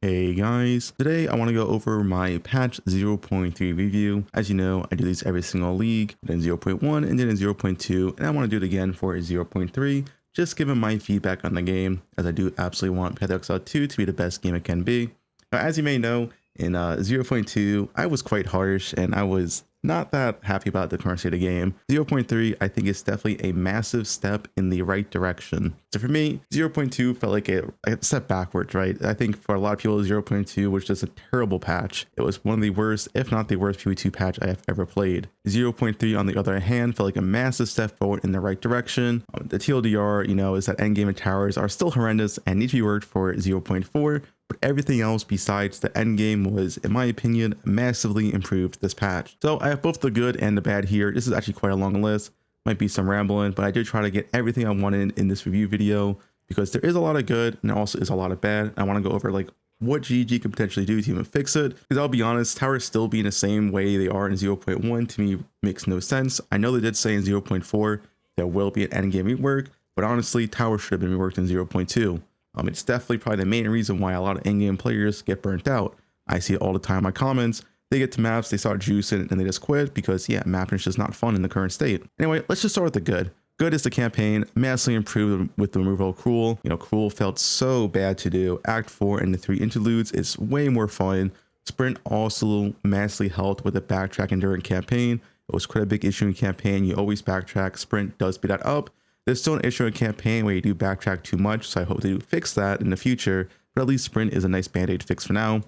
Hey guys, today I want to go over my patch 0.3 review. As you know, I do these every single league, then 0.1 and then in 0.2, and I want to do it again for 0.3, just giving my feedback on the game, as I do absolutely want Exile 2 to be the best game it can be. Now, as you may know, in 0.2, I was quite harsh and I was not that happy about the current state of the game. 0.3, I think, is definitely a massive step in the right direction. So for me, 0.2 felt like a step backwards, right? I think for a lot of people, 0.2 was just a terrible patch. It was one of the worst, if not the worst, PvE2 patch I have ever played. 0.3, on the other hand, felt like a massive step forward in the right direction. The TLDR, is that endgame and towers are still horrendous and need to be worked for 0.4. But everything else besides the end game was, in my opinion, massively improved this patch. So I have both the good and the bad here. This is actually quite a long list. Might be some rambling, but I did try to get everything I wanted in this review video because there is a lot of good and there also is a lot of bad. I want to go over like what GG could potentially do to even fix it. Because I'll be honest, towers still being the same way they are in 0.1 to me makes no sense. I know they did say in 0.4 there will be an end game rework, but honestly, towers should have been reworked in 0.2. It's definitely probably the main reason why a lot of in-game players get burnt out. I see it all the time in my comments. They get to maps, they start juicing, and they just quit because, yeah, mapping is just not fun in the current state. Anyway, let's just start with the good. Good is the campaign, massively improved with the removal of Cruel. Cruel felt so bad to do. Act 4 and the 3 interludes is way more fun. Sprint also massively helped with the backtracking during campaign. It was quite a big issue in campaign. You always backtrack. Sprint does speed that up. There's still an issue in campaign where you do backtrack too much, so I hope they do fix that in the future, but at least Sprint is a nice band-aid fix for now.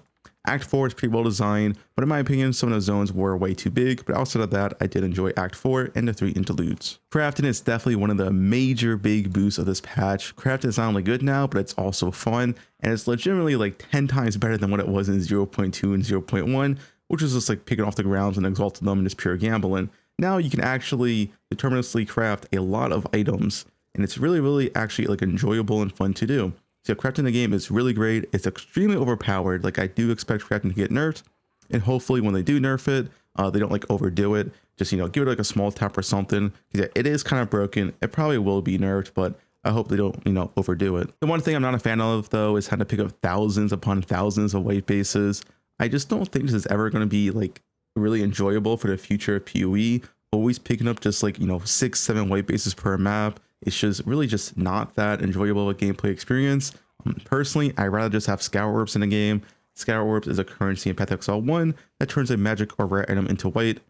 Act 4 is pretty well designed, but in my opinion, some of the zones were way too big, but outside of that, I did enjoy Act 4 and the 3 interludes. Crafting is definitely one of the major big boosts of this patch. Crafting is not only good now, but it's also fun, and it's legitimately like 10 times better than what it was in 0.2 and 0.1, which was just like picking off the grounds and exalting them and just pure gambling. Now you can actually deterministically craft a lot of items, and it's really actually like enjoyable and fun to do. So crafting the game is really great. It's extremely overpowered. Like I do expect crafting to get nerfed, and hopefully when they do nerf it, they don't like overdo it. Just give it like a small tap or something. Yeah, it is kind of broken. It probably will be nerfed, but I hope they don't overdo it. The one thing I'm not a fan of though is having to pick up thousands upon thousands of weight bases. I just don't think this is ever going to be like really enjoyable for the future of PoE. Always picking up just like 6-7 weight bases per map. It's just really just not that enjoyable of a gameplay experience. Personally, I'd rather just have Scour Orbs in the game. Scour Orbs is a currency in Exile 1 that turns a magic or rare item into white.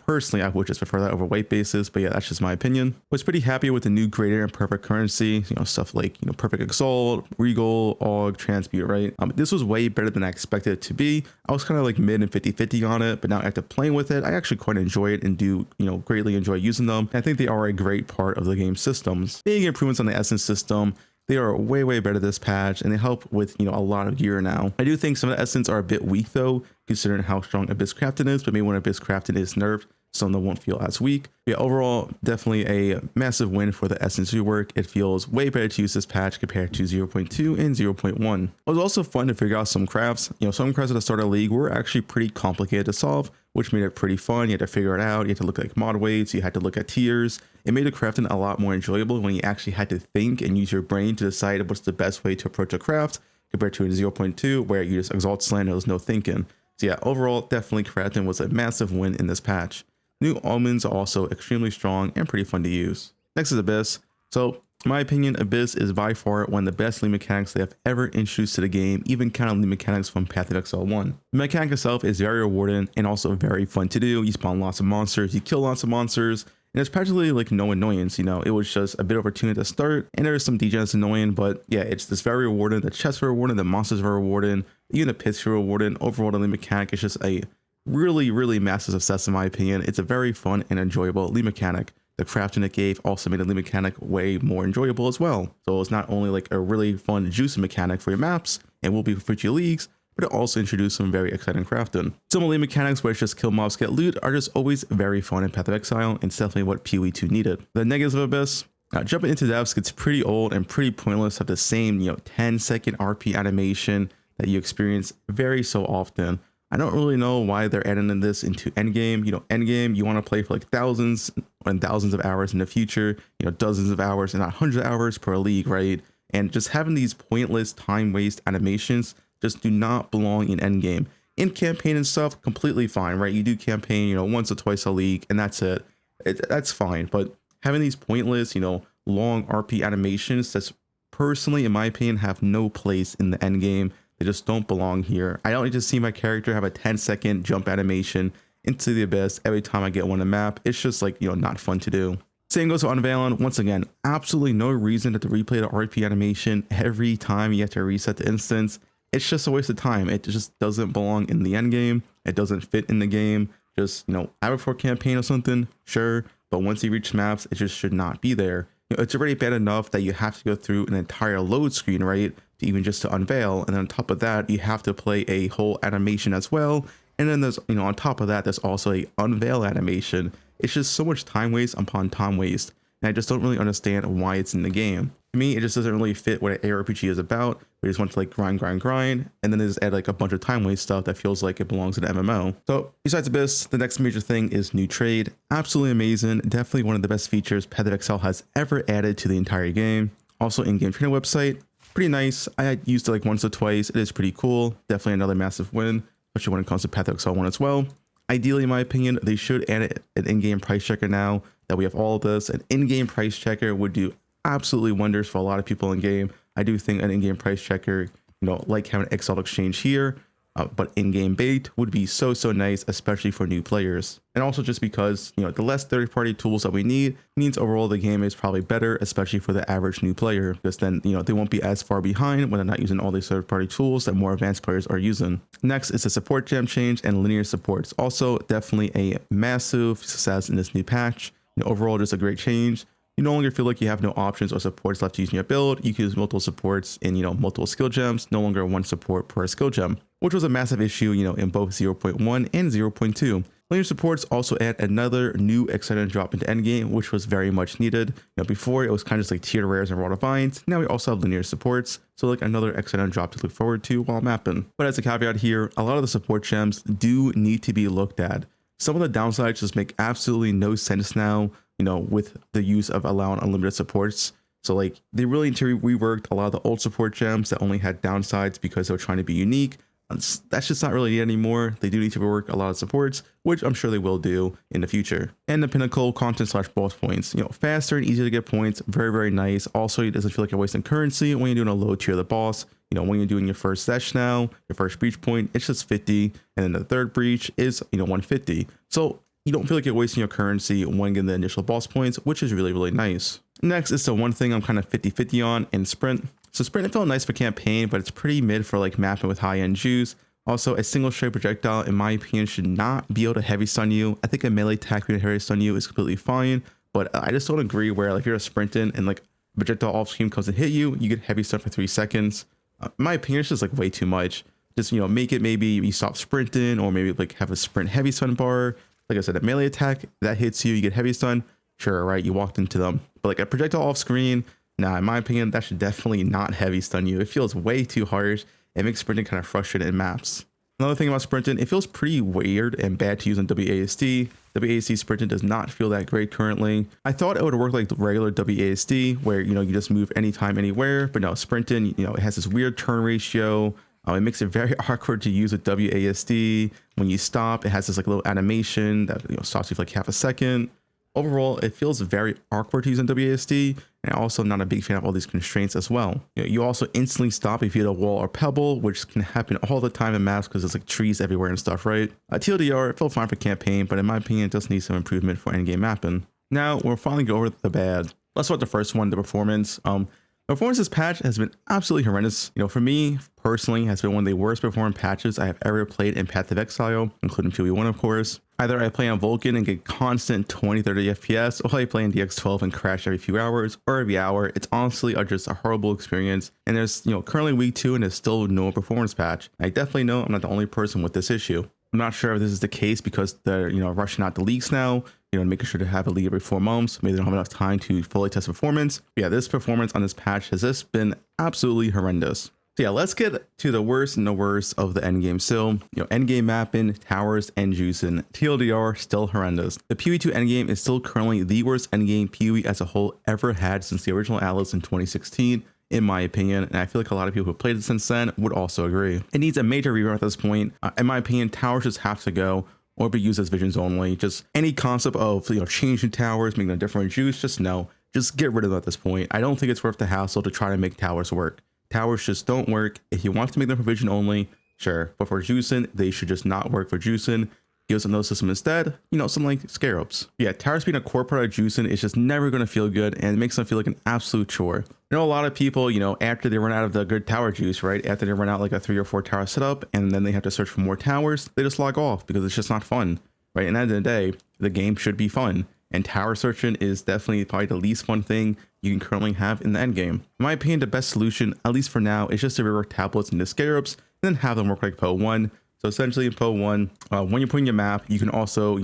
Personally, I would just prefer that over weight bases, but yeah, that's just my opinion. Was pretty happy with the new greater and perfect currency, stuff like perfect exalt, regal, aug, transmute, right? This was way better than I expected it to be. I was kind of like mid and 50-50 on it, but now after playing with it, I actually quite enjoy it and do greatly enjoy using them. I think they are a great part of the game systems. Big improvements on the essence system. They are way better this patch, and they help with a lot of gear now. I do think some of the essence are a bit weak though, considering how strong Abyss Crafting is, but maybe when Abyss Crafting is nerfed, some of them won't feel as weak. Yeah, overall, definitely a massive win for the essence rework. It feels way better to use this patch compared to 0.2 and 0.1. It was also fun to figure out some crafts. Some crafts at the start of the league were actually pretty complicated to solve, which made it pretty fun. You had to figure it out. You had to look at like mod weights. You had to look at tiers. It made the crafting a lot more enjoyable when you actually had to think and use your brain to decide what's the best way to approach a craft compared to in 0.2 where you just exalt slant and there was no thinking. So yeah, overall, definitely crafting was a massive win in this patch. New almonds are also extremely strong and pretty fun to use. Next is Abyss. So in my opinion, Abyss is by far one of the best league mechanics they have ever introduced to the game, even counting league mechanics from Path of Exile 1. The mechanic itself is very rewarding and also very fun to do. You spawn lots of monsters, you kill lots of monsters, and it's practically like no annoyance. It was just a bit overtuned at the start, and there's some degens annoying, but yeah, it's just very rewarding. The chests are rewarding, the monsters are rewarding, even the pits are rewarding. Overall, the league mechanic is just a really massive success in my opinion. It's a very fun and enjoyable league mechanic. The crafting it gave also made the league mechanic way more enjoyable as well. So it's not only like a really fun juicy mechanic for your maps and will be for future leagues, but it also introduced some very exciting crafting. Some league mechanics where it's just kill mobs, get loot are just always very fun in Path of Exile, and it's definitely what PoE2 needed. The negatives of Abyss. Jumping into depths gets pretty old and pretty pointless at the same 10-second RP animation that you experience very so often. I don't really know why they're adding this into Endgame. Endgame, you want to play for like thousands and thousands of hours in the future, dozens of hours and not hundreds of hours per league, right? And just having these pointless time waste animations just do not belong in endgame. In campaign and stuff, completely fine, right? You do campaign, once or twice a league, and that's it. That's fine. But having these pointless, long RP animations, that's personally, in my opinion, have no place in the end game. They just don't belong here. I don't need to see my character have a 10-second jump animation into the abyss every time I get one on the map. It's just like, not fun to do. Same goes for Unveiling. Once again, absolutely no reason to replay the RP animation every time you have to reset the instance. It's just a waste of time. It just doesn't belong in the end game. It doesn't fit in the game. Just, have it for campaign or something, sure. But once you reach maps, it just should not be there. It's already bad enough that you have to go through an entire load screen, right? To even just to unveil. And then on top of that, you have to play a whole animation as well. And then there's, on top of that, there's also a unveil animation. It's just so much time waste upon time waste. And I just don't really understand why it's in the game. To me, it just doesn't really fit what an ARPG is about. We just want to like grind, and then they just add like a bunch of time waste stuff that feels like it belongs in an MMO. So besides Abyss, the next major thing is new trade. Absolutely amazing. Definitely one of the best features Path of Exile has ever added to the entire game. Also in-game training website, pretty nice. I had used it like once or twice. It is pretty cool. Definitely another massive win, especially when it comes to Path of Exile 1 as well. Ideally, in my opinion, they should add an in-game price checker now that we have all of this. An in-game price checker would do absolutely wonders for a lot of people in game. I do think an in-game price checker, like having an Exile exchange here, but in-game bait would be so nice, especially for new players. And also just because, the less third-party tools that we need means overall the game is probably better, especially for the average new player, because then, they won't be as far behind when they're not using all these third-party tools that more advanced players are using. Next is the support gem change and linear supports. Also definitely a massive success in this new patch. Overall, just a great change. You no longer feel like you have no options or supports left to use in your build. You can use multiple supports in, multiple skill gems, no longer one support per skill gem, which was a massive issue, in both 0.1 and 0.2. Linear supports also add another new exciting drop into endgame, which was very much needed. Before it was kind of just like tiered rares and raw divines. Now we also have linear supports, so like another exciting drop to look forward to while mapping. But as a caveat here, a lot of the support gems do need to be looked at. Some of the downsides just make absolutely no sense now, with the use of allowing unlimited supports. So like they really need to rework a lot of the old support gems that only had downsides because they were trying to be unique. That's just not really it anymore. They do need to rework a lot of supports, which I'm sure they will do in the future. And the pinnacle content / boss points, faster and easier to get points. Very nice. Also, it doesn't feel like you're wasting currency when you're doing a low tier of the boss. When you're doing your first sesh now, your first breach point, it's just 50. And then the third breach is, 150. So you don't feel like you're wasting your currency when getting the initial boss points, which is really nice. Next is the one thing I'm kind of 50-50 on in sprint. So sprint, it felt nice for campaign, but it's pretty mid for like mapping with high-end juice. Also, a single straight projectile, in my opinion, should not be able to heavy stun you. I think a melee attack being heavy stun you is completely fine, but I just don't agree where like you're sprinting and like a projectile off screen comes and hit you, you get heavy stun for 3 seconds. In my opinion, it's just like way too much. Just, make it maybe you stop sprinting, or maybe like have a sprint heavy stun bar. Like I said, a melee attack that hits you, you get heavy stun. Sure, right? You walked into them, but like a projectile off screen, nah, in my opinion, that should definitely not heavy stun you. It feels way too harsh. It makes sprinting kind of frustrating in maps. Another thing about sprinting, it feels pretty weird and bad to use on WASD. WASD sprinting does not feel that great currently. I thought it would work like the regular WASD, where you just move anytime, anywhere. But no, sprinting, it has this weird turn ratio. It makes it very awkward to use with WASD. When you stop, it has this like little animation that stops you for like half a second. Overall, it feels very awkward to use in WASD, and also not a big fan of all these constraints as well. You also instantly stop if you hit a wall or pebble, which can happen all the time in maps because there's like trees everywhere and stuff, right? TLDR, it felt fine for campaign, but in my opinion, it does need some improvement for endgame mapping. Now, we're finally going over the bad. Let's start with the first one, the performance. Performance this patch has been absolutely horrendous. For me personally, has been one of the worst performing patches I have ever played in Path of Exile, including 2v1 of course. Either I play on Vulcan and get constant 20-30 FPS, or I play on DX12 and crash every few hours or every hour. It's honestly just a horrible experience. And there's currently week 2 and there's still no performance patch. I definitely know I'm not the only person with this issue. I'm not sure if this is the case because they're rushing out the leaks now, making sure to have a leak every 4 months. Maybe they don't have enough time to fully test performance. But yeah, this performance on this patch has just been absolutely horrendous. So yeah, let's get to the worst and the worst of the endgame still. Endgame mapping, towers, and juicing. TLDR, still horrendous. The PoE2 endgame is still currently the worst endgame PoE as a whole ever had since the original Atlas in 2016. in my opinion, and I feel like a lot of people who played it since then would also agree. It needs a major revamp at this point. In my opinion, towers just have to go or be used as visions only. Just any concept of, changing towers, making a different juice, just no. Just get rid of them at this point. I don't think it's worth the hassle to try to make towers work. Towers just don't work. If you want to make them for vision only, sure. But for juicing, they should just not work for juicing. Give us another system instead, something like scarabs. Yeah, towers being a core part of juicing is just never going to feel good, and it makes them feel like an absolute chore. A lot of people, after they run out of the good tower juice, right? After they run out like a 3 or 4 tower setup, and then they have to search for more towers, they just log off because it's just not fun, right? And at the end of the day, the game should be fun. And tower searching is definitely probably the least fun thing you can currently have in the end game. In my opinion, the best solution, at least for now, is just to rework tablets into scarabs and then have them work like Poe 1. So essentially in Poe 1, when you're putting your map, you can also,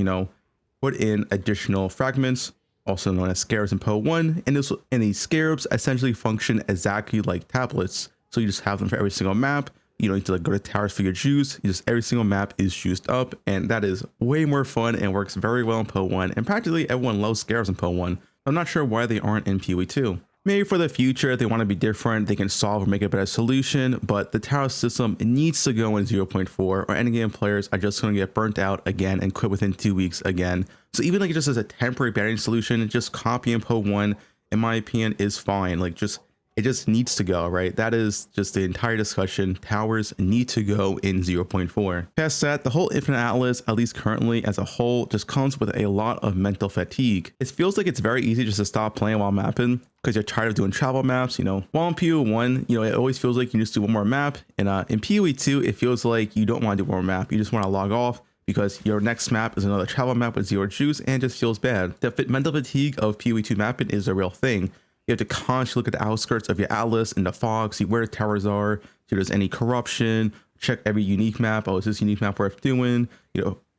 put in additional fragments, also known as scarabs in Poe 1. And these scarabs essentially function exactly like tablets. So you just have them for every single map. You don't need to go to towers for your juice. Every single map is juiced up, and that is way more fun and works very well in Poe 1. And practically everyone loves scarabs in Poe 1. I'm not sure why they aren't in PoE 2. Maybe for the future, if they want to be different, they can solve or make a better solution, but the tower system needs to go in 0.4 or endgame players are just going to get burnt out again and quit within 2 weeks again. So even like just as a temporary banning solution, just copying Poe 1, in my opinion, is fine. It just needs to go, right? That is just the entire discussion. Towers need to go in 0.4. Past that, the whole Infinite Atlas, at least currently as a whole, just comes with a lot of mental fatigue. It feels like it's very easy just to stop playing while mapping because you're tired of doing travel maps, While in PoE 1, it always feels like you just do one more map. And in PoE 2, it feels like you don't want to do one more map. You just want to log off because your next map is another travel map with 0 juice and it just feels bad. The mental fatigue of PoE 2 mapping is a real thing. You have to constantly look at the outskirts of your atlas in the fog, see where the towers are, see if there's any corruption, check every unique map. Oh, is this unique map worth doing?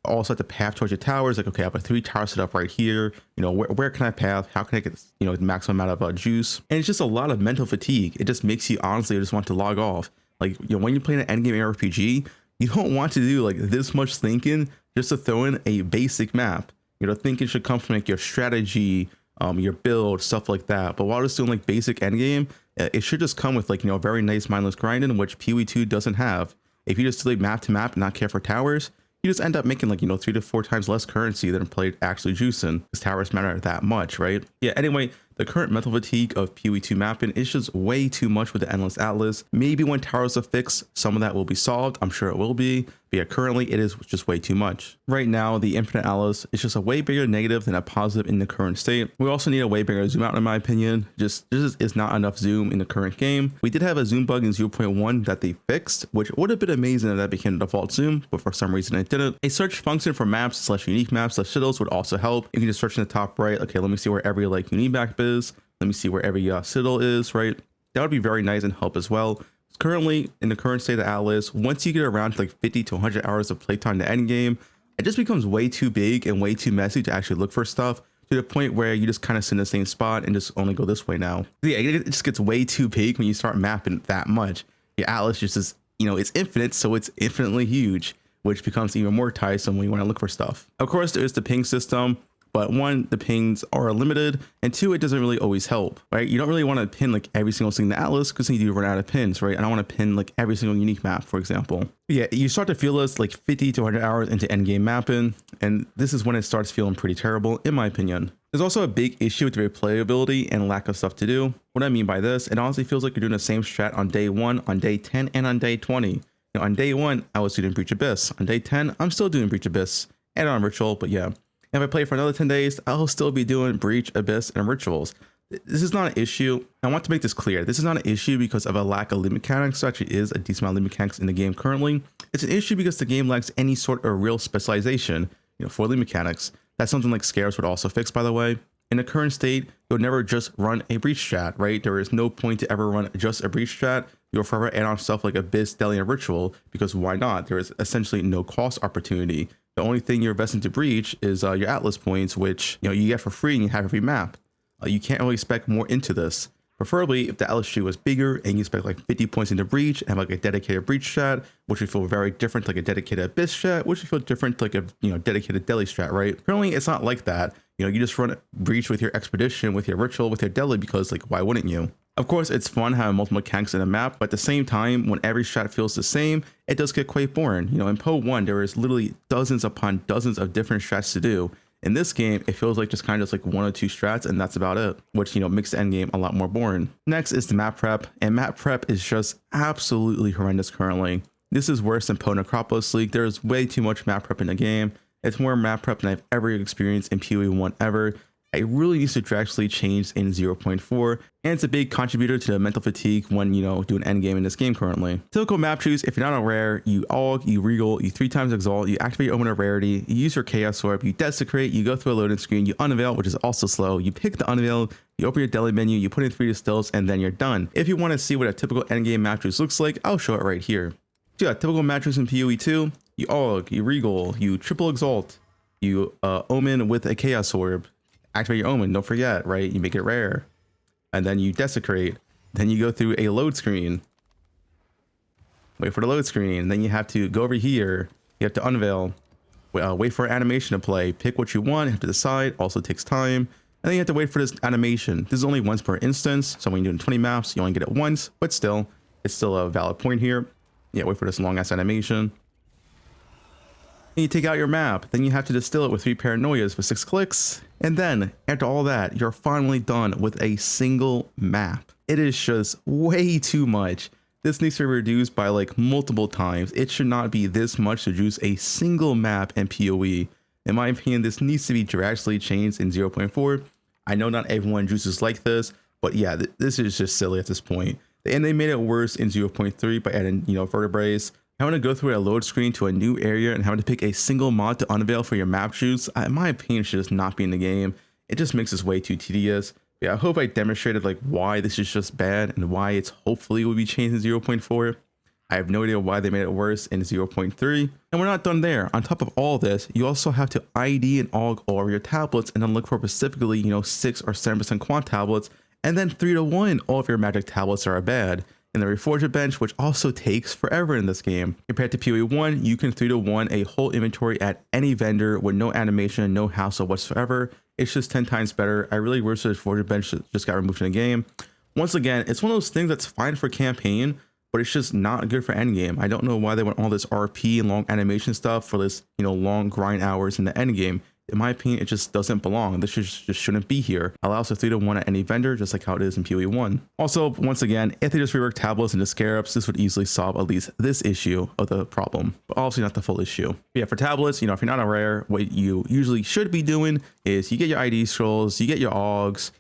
Also have to path towards your towers. Like, okay, I have a 3 tower set up right here. Where can I path? How can I get, the maximum amount of juice? And it's just a lot of mental fatigue. It just makes you honestly just want to log off. Like, when you're playing an endgame RPG, you don't want to do like this much thinking just to throw in a basic map. Thinking should come from like your strategy, your build, stuff like that. But while it's doing like basic endgame, it should just come with like, very nice mindless grinding, which PoE 2 doesn't have. If you just delay map to map and not care for towers, you just end up making like, 3 to 4 times less currency than played actually juicing, because towers matter that much, right? Yeah, anyway, the current mental fatigue of PoE 2 mapping is just way too much with the Endless Atlas. Maybe when towers are fixed, some of that will be solved. I'm sure it will be. But yeah, currently it is just way too much. Right now, the Infinite Atlas is just a way bigger negative than a positive in the current state. We also need a way bigger zoom out, in my opinion. This is not enough zoom in the current game. We did have a zoom bug in 0.1 that they fixed, which would have been amazing if that became the default zoom, but for some reason it didn't. A search function for maps / unique maps / citadels would also help. You can just search in the top right. Okay, let me see where every like unique map is. Let me see where every citadel is, right? That would be very nice and help as well. Currently, in the current state of Atlas, once you get around to like 50 to 100 hours of playtime to end game, it just becomes way too big and way too messy to actually look for stuff, to the point where you just kind of sit in the same spot and just only go this way now. Yeah, it just gets way too big when you start mapping that much. Your Atlas just is, it's infinite, so it's infinitely huge, which becomes even more tiresome when you want to look for stuff. Of course, there is the ping system. But 1, the pings are limited, and 2, it doesn't really always help, right? You don't really want to pin like every single thing in the Atlas because then you do run out of pins, right? I don't want to pin like every single unique map, for example. But yeah, you start to feel this like 50 to 100 hours into endgame mapping, and this is when it starts feeling pretty terrible, in my opinion. There's also a big issue with the replayability and lack of stuff to do. What I mean by this, it honestly feels like you're doing the same strat on day 1, on day 10, and on day 20. On day 1, I was doing Breach Abyss. On day 10, I'm still doing Breach Abyss and on Ritual, but yeah. If I play for another 10 days, I'll still be doing Breach, Abyss, and Rituals. This is not an issue. I want to make this clear. This is not an issue because of a lack of loot mechanics. There actually is a decent amount of loot mechanics in the game currently. It's an issue because the game lacks any sort of real specialization, for loot mechanics. That's something like Scarabs would also fix, by the way. In the current state, you'll never just run a Breach strat, right? There is no point to ever run just a Breach strat. You'll forever add on stuff like Abyss, Deli, and Ritual, because why not? There is essentially no cost opportunity. The only thing you're investing to Breach is your Atlas points, which you get for free and you have every map. You can't really expect more into this. Preferably if the Atlas tree was bigger and you expect like 50 points into Breach and have like a dedicated Breach strat, which would feel very different, like a dedicated Abyss strat, which would feel different like a dedicated Deli strat, right? Currently, it's not like that. You just run Breach with your Expedition, with your Ritual, with your Deli, because like why wouldn't you? Of course, it's fun having multiple mechanics in a map, but at the same time, when every strat feels the same, it does get quite boring. You know, in Po 1, there is literally dozens upon dozens of different strats to do. In this game, it feels like just kind of just like one or two strats, and that's about it, which, you know, makes the endgame a lot more boring. Next is the map prep, and map prep is just absolutely horrendous currently. This is worse than Po Necropolis League. There's way too much map prep in the game. It's more map prep than I've ever experienced in PoE 1 ever. It really needs to drastically change in 0.4, and it's a big contributor to the mental fatigue when, you know, doing endgame in this game currently. Typical map choose: if you're not a rare, you AUG, you Regal, you 3x Exalt, you activate your omen of rarity, you use your Chaos Orb, you Desecrate, you go through a loading screen, you unveil, which is also slow, you pick the unveil, you open your deli menu, you put in 3 distills, and then you're done. If you want to see what a typical endgame map choose looks like, I'll show it right here. So yeah, typical map choose in PoE 2, you AUG, you Regal, you triple Exalt, you omen with a Chaos Orb, activate your omen, don't forget, right? You make it rare, and then you Desecrate, then you go through a load screen, wait for the load screen, then you have to go over here, you have to unveil, wait for animation to play, pick what you want, you have to decide, also takes time, and then you have to wait for this animation. This is only once per instance, so when you're doing 20 maps, you only get it once, but still, it's still a valid point here. Yeah, wait for this long ass animation. And you take out your map, then you have to distill it with 3 paranoias for 6 clicks, and then after all that, you're finally done with a single map. It is just way too much. This needs to be reduced by like multiple times. It should not be this much to juice a single map in PoE. In my opinion, this needs to be drastically changed in 0.4. I know not everyone juices like this, but yeah, this is just silly at this point. And they made it worse in 0.3 by adding, you know, vertebrae. Having to go through a load screen to a new area and having to pick a single mod to unveil for your map shoots, in my opinion, should just not be in the game. It just makes this way too tedious. Yeah, I hope I demonstrated like why this is just bad and why it's hopefully will be changed in 0.4. I have no idea why they made it worse in 0.3. And we're not done there. On top of all this, you also have to ID and AUG all of your tablets and then look for specifically, you know, 6 or 7% quant tablets, and then 3 to 1 all of your magic tablets are bad. And the Reforger bench, which also takes forever in this game. Compared to PoE 1, you can 3 to 1 a whole inventory at any vendor with no animation, no hassle whatsoever. It's just 10 times better. I really wish the Reforger bench just got removed from the game. Once again, it's one of those things that's fine for campaign, but it's just not good for endgame. I don't know why they want all this RP and long animation stuff for this, you know, long grind hours in the endgame. In my opinion, it just doesn't belong. This just shouldn't be here. Allows a 3 to 1 at any vendor, just like how it is in PoE 1. Also, once again, if they just rework tablets into scarabs, this would easily solve at least this issue of the problem, but obviously not the full issue. But yeah, for tablets, you know, if you're not a rare, what you usually should be doing is you get your ID scrolls, you get your AUGs,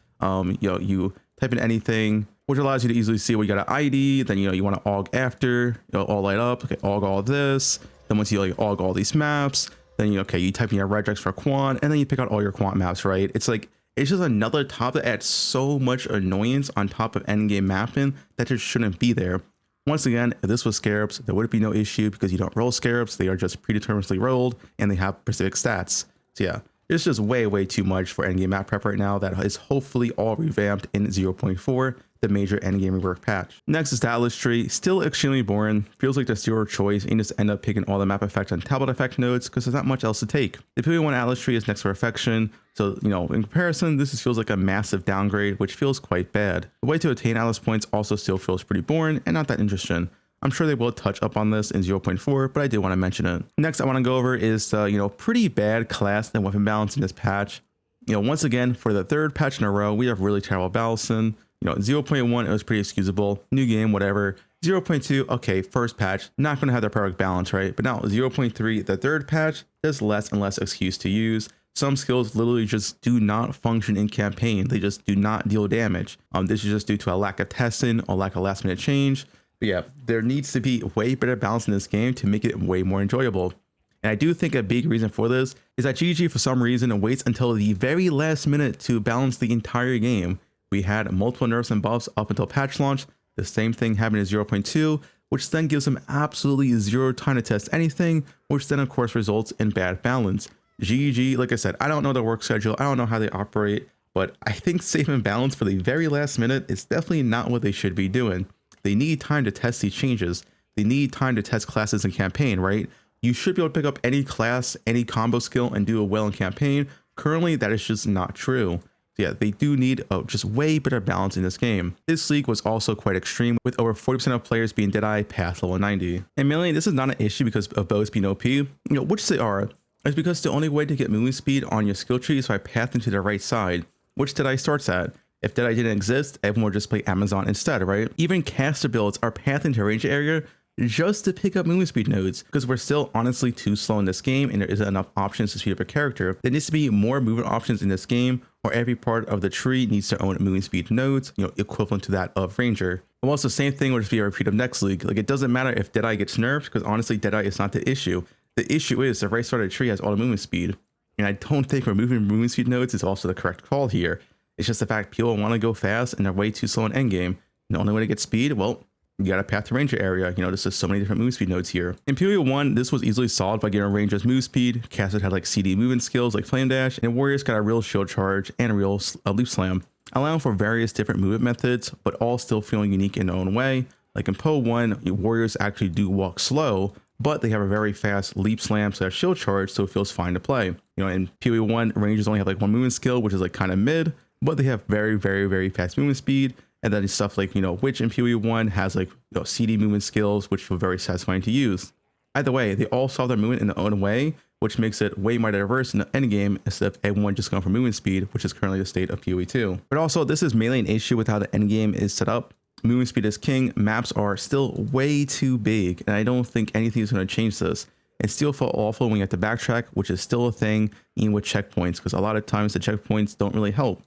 you know, you type in anything, which allows you to easily see what you got an ID, then, you know, you want to AUG after, you know, all light up, okay, AUG all this, then once you like AUG all these maps, then you, okay, you type in your regex for quant, and then you pick out all your quant maps, right? It's like, it's just another top that adds so much annoyance on top of endgame mapping that just shouldn't be there. Once again, if this was scarabs, there would be no issue because you don't roll scarabs. They are just predeterminedly rolled and they have specific stats. So yeah, it's just way too much for endgame map prep right now. That is hopefully all revamped in 0.4. The major endgame rework patch. Next is the Atlas tree. Still extremely boring. Feels like there's zero choice and you just end up picking all the map effects and tablet effect nodes because there's not much else to take. The PoE 1 Atlas tree is next to perfection. So, you know, in comparison, this just feels like a massive downgrade, which feels quite bad. The way to attain Atlas points also still feels pretty boring and not that interesting. I'm sure they will touch up on this in 0.4, but I did want to mention it. Next, I want to go over is the, you know, pretty bad class and weapon balance in this patch. You know, once again, for the 3rd patch in a row, we have really terrible balancing. You know, 0.1, it was pretty excusable. New game, whatever. 0.2, okay, first patch, not going to have the perfect balance, right? But now 0.3, the 3rd patch, there's less and less excuse to use. Some skills literally just do not function in campaign. They just do not deal damage. This is just due to a lack of testing or lack of last minute change. But yeah, there needs to be way better balance in this game to make it way more enjoyable. And I do think a big reason for this is that GG for some reason waits until the very last minute to balance the entire game. We had multiple nerfs and buffs up until patch launch. The same thing happened in 0.2, which then gives them absolutely zero time to test anything, which then of course results in bad balance. GG, like I said, I don't know the work schedule. I don't know how they operate, but I think saving balance for the very last minute is definitely not what they should be doing. They need time to test these changes. They need time to test classes in campaign, right? You should be able to pick up any class, any combo skill and do it well in campaign. Currently, that is just not true. Yeah, they do need just way better balance in this game. This league was also quite extreme, with over 40% of players being Deadeye past level 90. And mainly, this is not an issue because of bows being OP, which they are. It's because the only way to get movement speed on your skill tree is by pathing to the right side, which Deadeye starts at. If Deadeye didn't exist, everyone would just play Amazon instead, right? Even caster builds are pathing to range area just to pick up movement speed nodes, because we're still honestly too slow in this game and there isn't enough options to speed up a character. There needs to be more movement options in this game, or every part of the tree needs to own movement speed nodes, equivalent to that of Ranger. Almost the same thing would just be a repeat of next league. Like, it doesn't matter if Deadeye gets nerfed, because honestly, Deadeye is not the issue. The issue is the right side of the tree has all the movement speed. And I don't think removing movement speed nodes is also the correct call here. It's just the fact people want to go fast and they're way too slow in endgame. And the only way to get speed, well, you got a path to Ranger area. There's just so many different move speed nodes here. In PoE 1, this was easily solved by getting Ranger's move speed. Casters had like CD movement skills like Flame Dash, and Warriors got a real shield charge and a real Leap Slam, allowing for various different movement methods, but all still feeling unique in their own way. Like in PoE 1, Warriors actually do walk slow, but they have a very fast Leap Slam / shield charge, so it feels fine to play. In PoE 1, Rangers only have like one movement skill, which is like kind of mid, but they have very, very, very fast movement speed. And then stuff like, Witch in PoE 1 has like CD movement skills, which feel very satisfying to use. Either way, they all solve their movement in their own way, which makes it way more diverse in the endgame instead of everyone just going for movement speed, which is currently the state of PoE 2. But also, this is mainly an issue with how the endgame is set up. Movement speed is king, maps are still way too big, and I don't think anything is going to change this. It still felt awful when you have to backtrack, which is still a thing, even with checkpoints, because a lot of times the checkpoints don't really help.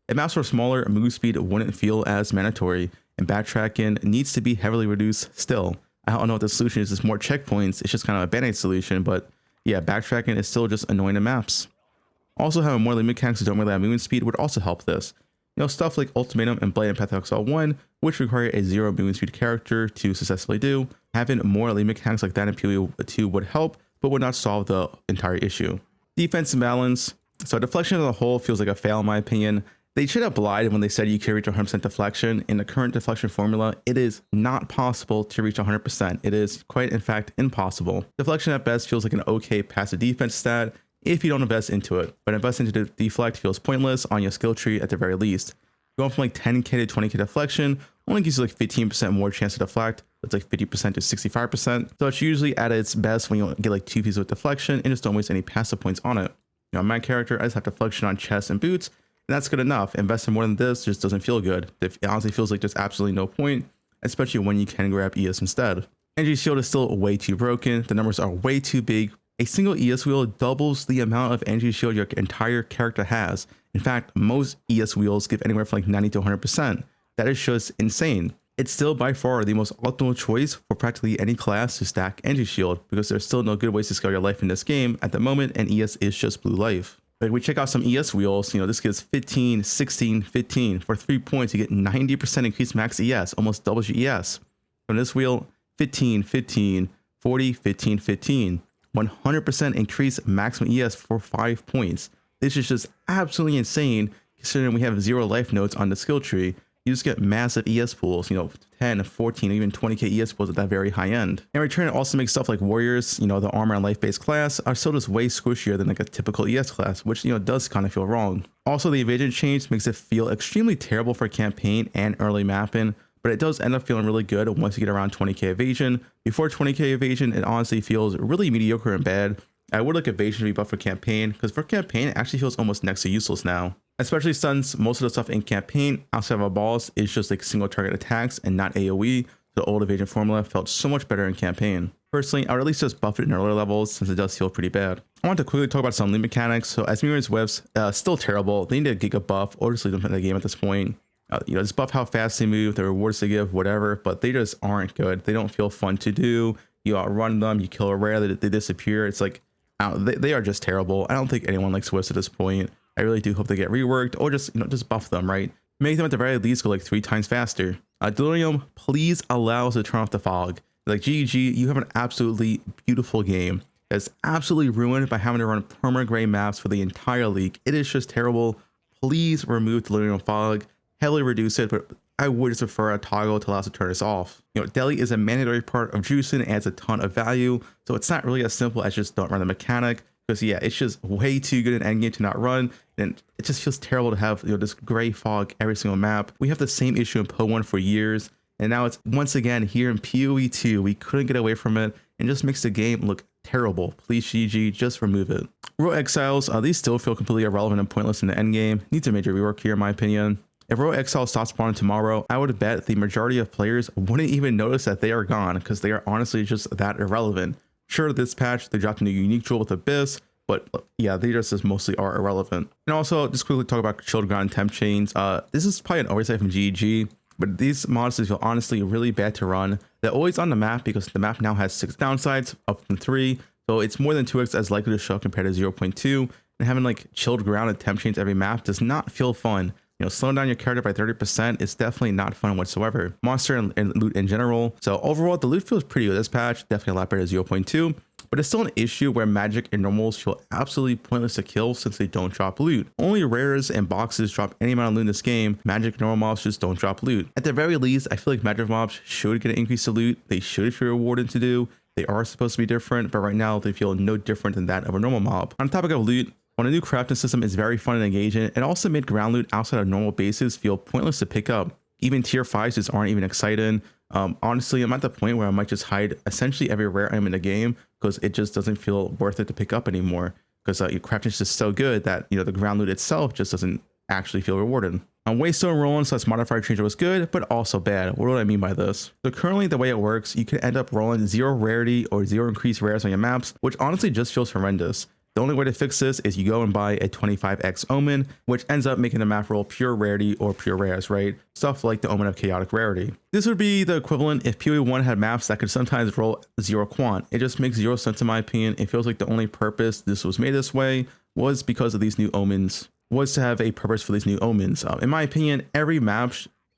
If maps were smaller, move speed wouldn't feel as mandatory, and backtracking needs to be heavily reduced still. I don't know what the solution is, just more checkpoints. It's just kind of a band-aid solution, but yeah, backtracking is still just annoying in maps. Also, having more limit mechanics that don't really have movement speed would also help this. Stuff like Ultimatum and Blade and Path of Exile 1, which require a 0 movement speed character to successfully do. Having more limit mechanics like that in PoE 2 would help, but would not solve the entire issue. Defense and balance. So deflection as a whole feels like a fail in my opinion. They should have lied when they said you can reach 100% deflection. In the current deflection formula, it is not possible to reach 100%. It is quite, in fact, impossible. Deflection at best feels like an okay passive defense stat if you don't invest into it, but investing into deflect feels pointless on your skill tree at the very least. Going from like 10k to 20k deflection only gives you like 15% more chance to deflect. That's like 50% to 65%. So it's usually at its best when you get like 2 pieces of deflection and just don't waste any passive points on it. My character, I just have deflection on chest and boots, and that's good enough. Investing more than this just doesn't feel good. It honestly feels like there's absolutely no point, especially when you can grab ES instead. Energy shield is still way too broken. The numbers are way too big. A single ES wheel doubles the amount of energy shield your entire character has. In fact, most ES wheels give anywhere from like 90 to 100%. That is just insane. It's still by far the most optimal choice for practically any class to stack energy shield, because there's still no good ways to scale your life in this game at the moment, and ES is just blue life. But if we check out some ES wheels, this gives 15, 16, 15. For 3 points, you get 90% increased max ES, almost doubles your ES. On this wheel, 15, 15, 40, 15, 15. 100% increase maximum ES for 5 points. This is just absolutely insane considering we have 0 life nodes on the skill tree. You just get massive ES pools, 10, 14, even 20k ES pools at that very high end. In return, it also makes stuff like Warriors, the armor and life-based class, are still just way squishier than like a typical ES class, which, does kind of feel wrong. Also, the evasion change makes it feel extremely terrible for campaign and early mapping, but it does end up feeling really good once you get around 20k evasion. Before 20k evasion, it honestly feels really mediocre and bad. I would like evasion to be buffed for campaign, because for campaign, it actually feels almost next to useless now. Especially since most of the stuff in campaign outside of our balls is just like single target attacks and not AoE. The old evasion formula felt so much better in campaign. Personally, I would at least just buff it in earlier levels since it does feel pretty bad. I want to quickly talk about some lead mechanics. So as Mirror's Whips, still terrible. They need a giga buff or just leave them in the game at this point. Just buff how fast they move, the rewards they give, whatever, but they just aren't good. They don't feel fun to do. You outrun them, you kill a rare, they disappear. It's like, they are just terrible. I don't think anyone likes Whips at this point. I really do hope they get reworked, or just, just buff them, right? Make them at the very least go like 3 times faster. Delirium, please allow us to turn off the fog. Like, GG, you have an absolutely beautiful game that's absolutely ruined by having to run perma gray maps for the entire league. It is just terrible. Please remove Delirium fog. Heavily reduce it, but I would just prefer a toggle to allow us to turn this off. Deli is a mandatory part of juicing and adds a ton of value, so it's not really as simple as just don't run the mechanic. because yeah, it's just way too good in endgame to not run, and it just feels terrible to have this gray fog every single map. We have the same issue in PO1 for years, and now it's once again here in PoE 2. We couldn't get away from it, and just makes the game look terrible. Please GG, just remove it. Royal Exiles, these still feel completely irrelevant and pointless in the endgame. Needs a major rework here in my opinion. If Royal Exile stops spawning tomorrow, I would bet the majority of players wouldn't even notice that they are gone, because they are honestly just that irrelevant. Sure, this patch they dropped a new unique jewel with Abyss, but yeah, they just mostly are irrelevant. And also, just quickly talk about chilled ground temp chains. This is probably an oversight from GEG, but these mods feel honestly really bad to run. They're always on the map because the map now has 6 downsides, up from 3, so it's more than 2x as likely to show up compared to 0.2. And having like chilled ground and temp chains every map does not feel fun. Slowing down your character by 30% is definitely not fun whatsoever. Monster and loot in general. So overall, the loot feels pretty good this patch. Definitely a lot better than 0.2. But it's still an issue where magic and normals feel absolutely pointless to kill since they don't drop loot. Only rares and boxes drop any amount of loot in this game. Magic and normal mobs just don't drop loot. At the very least, I feel like magic mobs should get an increase to loot. They should feel rewarded to do. They are supposed to be different, but right now they feel no different than that of a normal mob. On the topic of loot, when a new crafting system is very fun and engaging, it also made ground loot outside of normal bases feel pointless to pick up. Even tier 5s just aren't even exciting. Honestly, I'm at the point where I might just hide essentially every rare item in the game because it just doesn't feel worth it to pick up anymore. Because your crafting is just so good that the ground loot itself just doesn't actually feel rewarding. Waystone rolling / modifier changer was good, but also bad. What do I mean by this? So currently the way it works, you can end up rolling 0 rarity or 0 increased rares on your maps, which honestly just feels horrendous. The only way to fix this is you go and buy a 25x Omen, which ends up making the map roll pure rarity or pure rares, right? Stuff like the Omen of chaotic rarity. This would be the equivalent if PoE 1 had maps that could sometimes roll 0 quant. It just makes 0 sense in my opinion. It feels like the only purpose this was made this way was because of these new omens, was to have a purpose for these new omens. In my opinion, every map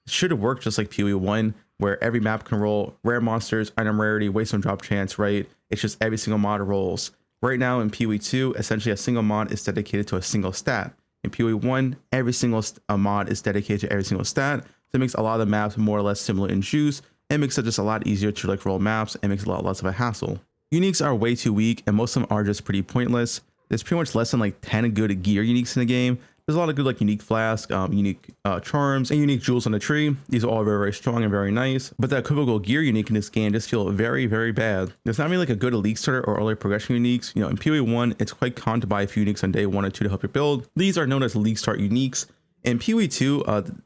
should work just like PoE 1, where every map can roll rare monsters, item rarity, waystone drop chance, right? It's just every single mod rolls. Right now in PoE 2, essentially a single mod is dedicated to a single stat. In PoE 1, every single mod is dedicated to every single stat. So it makes a lot of the maps more or less similar in juice, and makes it just a lot easier to roll maps and makes it a lot less of a hassle. Uniques are way too weak, and most of them are just pretty pointless. There's pretty much less than like 10 good gear uniques in the game. There's a lot of good unique flask, unique charms, and unique jewels on the tree. These are all very, very strong and very nice. But the equivocal gear unique in this game just feel very, very bad. There's not really a good elite starter or early progression uniques. In PoE 1, it's quite common to buy a few uniques on day 1 or 2 to help your build. These are known as league start uniques. In PoE 2,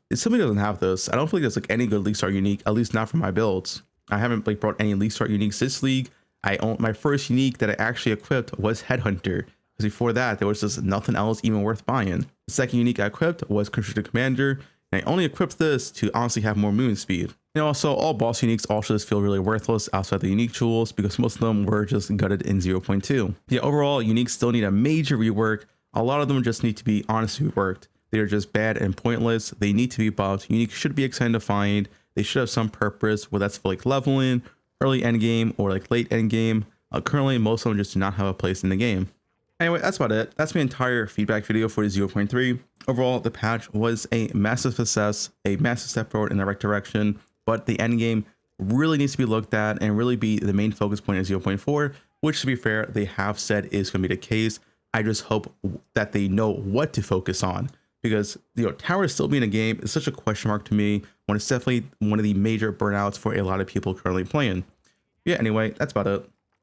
it simply doesn't have this. I don't feel like there's any good league start unique, at least not for my builds. I haven't brought any league start uniques this league. My first unique that I actually equipped was Headhunter. Because before that, there was just nothing else even worth buying. The second unique I equipped was Constricted Commander, and I only equipped this to honestly have more movement speed. And also, all boss uniques also just feel really worthless outside the unique jewels because most of them were just gutted in 0.2. Yeah, overall, uniques still need a major rework. A lot of them just need to be honestly reworked. They are just bad and pointless. They need to be buffed. Uniques should be exciting to find. They should have some purpose, whether that's for like leveling, early endgame, or like late endgame. Currently, most of them just do not have a place in the game. Anyway, that's about it. That's my entire feedback video for 0.3. Overall, the patch was a massive success, a massive step forward in the right direction, but the end game really needs to be looked at and really be the main focus point of 0.4, which to be fair, they have said is going to be the case. I just hope that they know what to focus on, because tower still being a game is such a question mark to me when it's definitely one of the major burnouts for a lot of people currently playing. Yeah, anyway, that's about it.